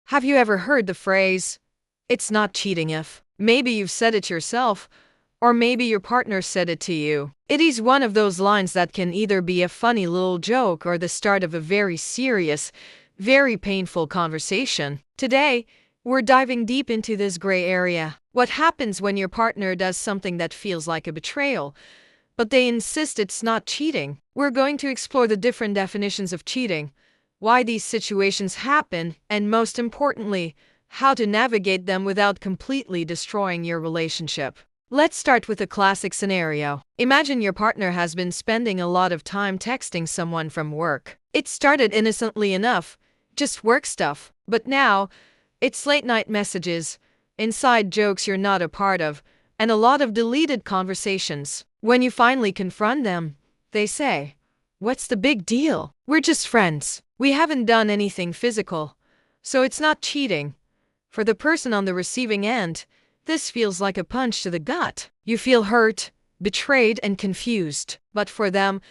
Have you ever heard the phrase, "It's not cheating if"? Maybe you've said it yourself, or maybe your partner said it to you. It is one of those lines that can either be a funny little joke or the start of a very serious, very painful conversation. Today, we're diving deep into this gray area. What happens when your partner does something that feels like a betrayal, but they insist it's not cheating? We're going to explore the different definitions of cheating, why these situations happen, and most importantly, how to navigate them without completely destroying your relationship. Let's start with a classic scenario. Imagine your partner has been spending a lot of time texting someone from work. It started innocently enough, just work stuff, but now it's late night messages, inside jokes you're not a part of, and a lot of deleted conversations. When you finally confront them, they say, "What's the big deal? We're just friends. We haven't done anything physical, so it's not cheating." For the person on the receiving end, this feels like a punch to the gut. You feel hurt, betrayed, and confused. But for them,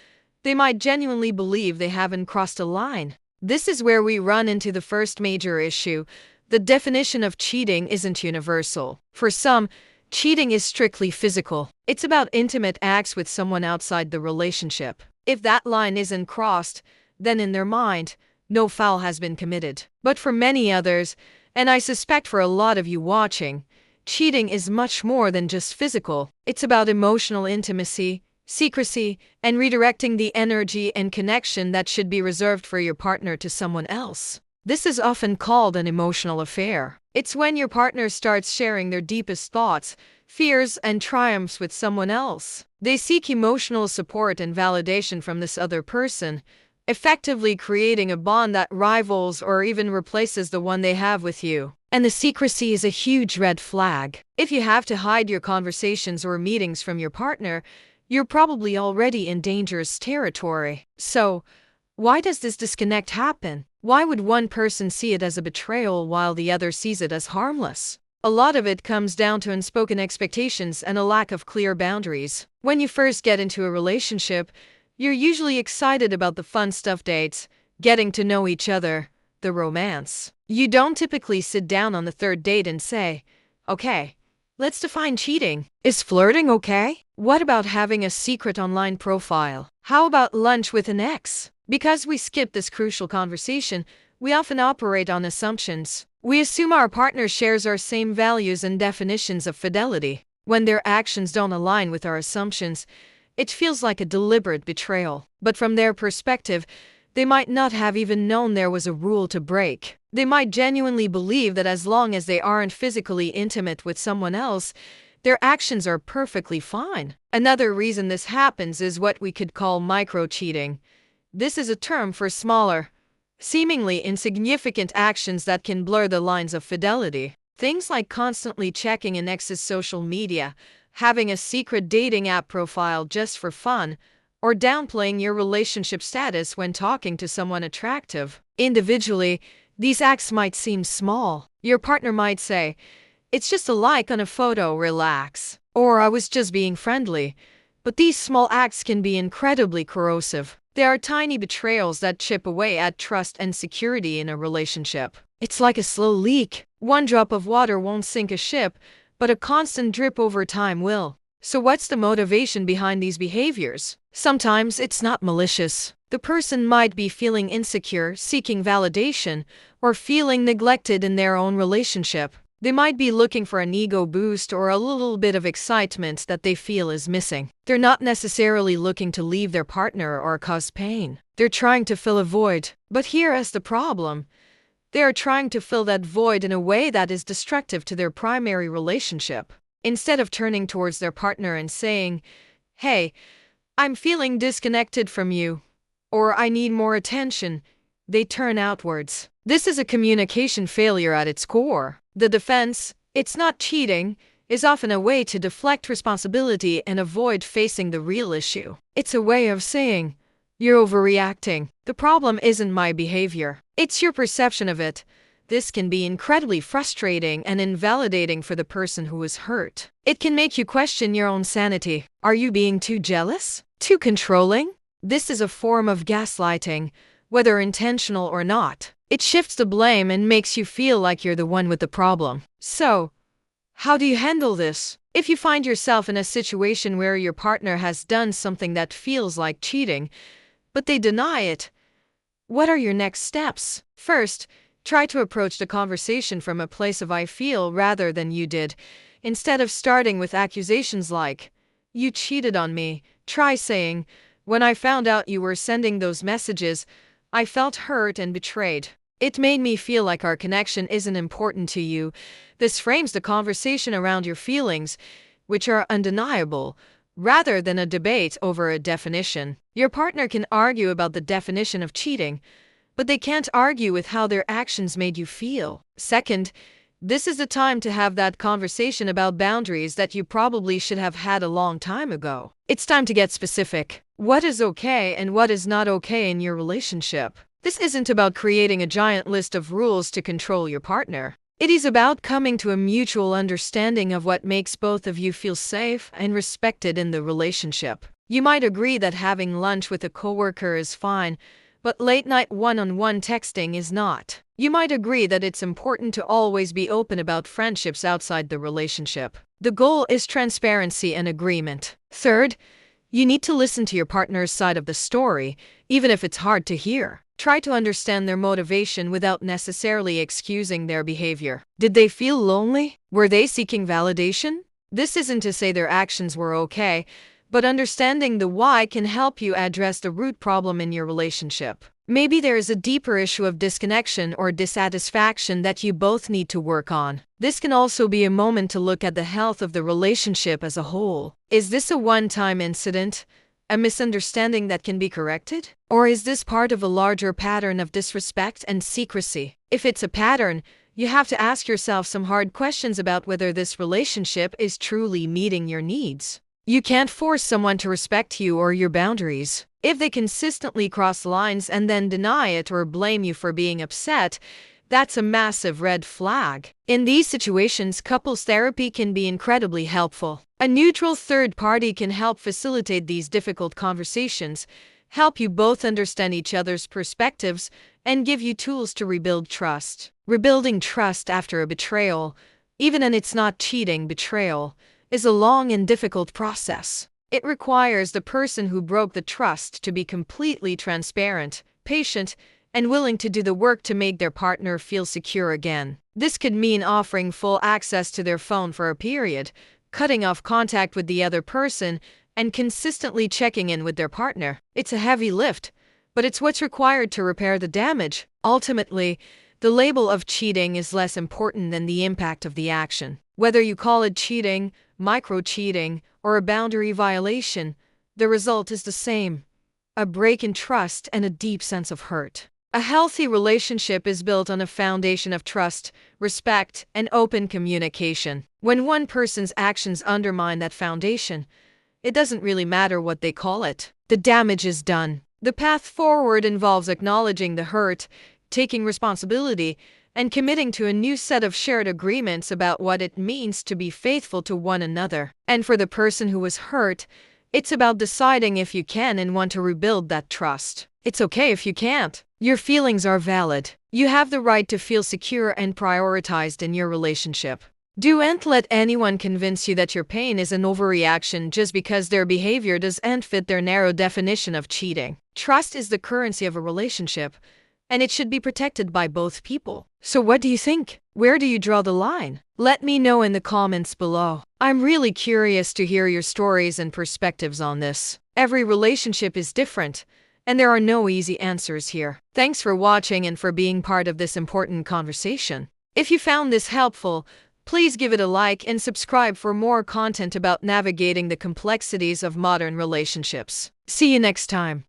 they might genuinely believe they haven't crossed a line. This is where we run into the first major issue. The definition of cheating isn't universal. For some, cheating is strictly physical. It's about intimate acts with someone outside the relationship. If that line isn't crossed, then in their mind, no foul has been committed. But for many others, and I suspect for a lot of you watching, cheating is much more than just physical. It's about emotional intimacy, secrecy, and redirecting the energy and connection that should be reserved for your partner to someone else. This is often called an emotional affair. It's when your partner starts sharing their deepest thoughts, fears, and triumphs with someone else. They seek emotional support and validation from this other person, effectively creating a bond that rivals or even replaces the one they have with you. And the secrecy is a huge red flag. If you have to hide your conversations or meetings from your partner, you're probably already in dangerous territory. So, why does this disconnect happen? Why would one person see it as a betrayal while the other sees it as harmless? A lot of it comes down to unspoken expectations and a lack of clear boundaries. When you first get into a relationship, you're usually excited about the fun stuff, dates, getting to know each other, the romance. You don't typically sit down on the third date and say, "Okay, let's define cheating. Is flirting okay? What about having a secret online profile? How about lunch with an ex?" Because we skip this crucial conversation, we often operate on assumptions. We assume our partner shares our same values and definitions of fidelity. When their actions don't align with our assumptions, it feels like a deliberate betrayal. But from their perspective, they might not have even known there was a rule to break. They might genuinely believe that as long as they aren't physically intimate with someone else, their actions are perfectly fine. Another reason this happens is what we could call micro-cheating. This is a term for smaller, seemingly insignificant actions that can blur the lines of fidelity. Things like constantly checking an ex's social media, having a secret dating app profile just for fun, or downplaying your relationship status when talking to someone attractive. Individually, these acts might seem small. Your partner might say, "It's just a like on a photo, relax," or "I was just being friendly." But these small acts can be incredibly corrosive. They are tiny betrayals that chip away at trust and security in a relationship. It's like a slow leak. One drop of water won't sink a ship, but a constant drip over time will. So what's the motivation behind these behaviors? Sometimes it's not malicious. The person might be feeling insecure, seeking validation, or feeling neglected in their own relationship. They might be looking for an ego boost or a little bit of excitement that they feel is missing. They're not necessarily looking to leave their partner or cause pain. They're trying to fill a void. But here is the problem. They are trying to fill that void in a way that is destructive to their primary relationship. Instead of turning towards their partner and saying, "Hey, I'm feeling disconnected from you," or "I need more attention," they turn outwards. This is a communication failure at its core. The defense, "It's not cheating," is often a way to deflect responsibility and avoid facing the real issue. It's a way of saying, "You're overreacting. The problem isn't my behavior. It's your perception of it." This can be incredibly frustrating and invalidating for the person who is hurt. It can make you question your own sanity. Are you being too jealous? Too controlling? This is a form of gaslighting, whether intentional or not. It shifts the blame and makes you feel like you're the one with the problem. So, how do you handle this? If you find yourself in a situation where your partner has done something that feels like cheating, but they deny it, what are your next steps? First, try to approach the conversation from a place of I feel rather than you did. Instead of starting with accusations like, you cheated on me, try saying, when I found out you were sending those messages, I felt hurt and betrayed. It made me feel like our connection isn't important to you. This frames the conversation around your feelings, which are undeniable, rather than a debate over a definition. Your partner can argue about the definition of cheating, but they can't argue with how their actions made you feel. Second, this is the time to have that conversation about boundaries that you probably should have had a long time ago. It's time to get specific. What is okay and what is not okay in your relationship? This isn't about creating a giant list of rules to control your partner. It is about coming to a mutual understanding of what makes both of you feel safe and respected in the relationship. You might agree that having lunch with a coworker is fine, but late-night one-on-one texting is not. You might agree that it's important to always be open about friendships outside the relationship. The goal is transparency and agreement. Third, you need to listen to your partner's side of the story, even if it's hard to hear. Try to understand their motivation without necessarily excusing their behavior. Did they feel lonely? Were they seeking validation? This isn't to say their actions were okay, but understanding the why can help you address the root problem in your relationship. Maybe there is a deeper issue of disconnection or dissatisfaction that you both need to work on. This can also be a moment to look at the health of the relationship as a whole. Is this a one-time incident? A misunderstanding that can be corrected? Or is this part of a larger pattern of disrespect and secrecy? If it's a pattern, you have to ask yourself some hard questions about whether this relationship is truly meeting your needs. You can't force someone to respect you or your boundaries. If they consistently cross lines and then deny it or blame you for being upset, that's a massive red flag. In these situations, couples therapy can be incredibly helpful. A neutral third party can help facilitate these difficult conversations, help you both understand each other's perspectives, and give you tools to rebuild trust. Rebuilding trust after a betrayal, even when it's not cheating betrayal, is a long and difficult process. It requires the person who broke the trust to be completely transparent, patient, and willing to do the work to make their partner feel secure again. This could mean offering full access to their phone for a period, cutting off contact with the other person, and consistently checking in with their partner. It's a heavy lift, but it's what's required to repair the damage. Ultimately, the label of cheating is less important than the impact of the action. Whether you call it cheating, micro-cheating, or a boundary violation, the result is the same: a break in trust and a deep sense of hurt. A healthy relationship is built on a foundation of trust, respect, and open communication. When one person's actions undermine that foundation, it doesn't really matter what they call it. The damage is done. The path forward involves acknowledging the hurt, taking responsibility, and committing to a new set of shared agreements about what it means to be faithful to one another. And for the person who was hurt, it's about deciding if you can and want to rebuild that trust. It's okay if you can't. Your feelings are valid. You have the right to feel secure and prioritized in your relationship. Don't let anyone convince you that your pain is an overreaction just because their behavior doesn't fit their narrow definition of cheating. Trust is the currency of a relationship, and it should be protected by both people. So what do you think? Where do you draw the line? Let me know in the comments below. I'm really curious to hear your stories and perspectives on this. Every relationship is different, and there are no easy answers here. Thanks for watching and for being part of this important conversation. If you found this helpful, please give it a like and subscribe for more content about navigating the complexities of modern relationships. See you next time.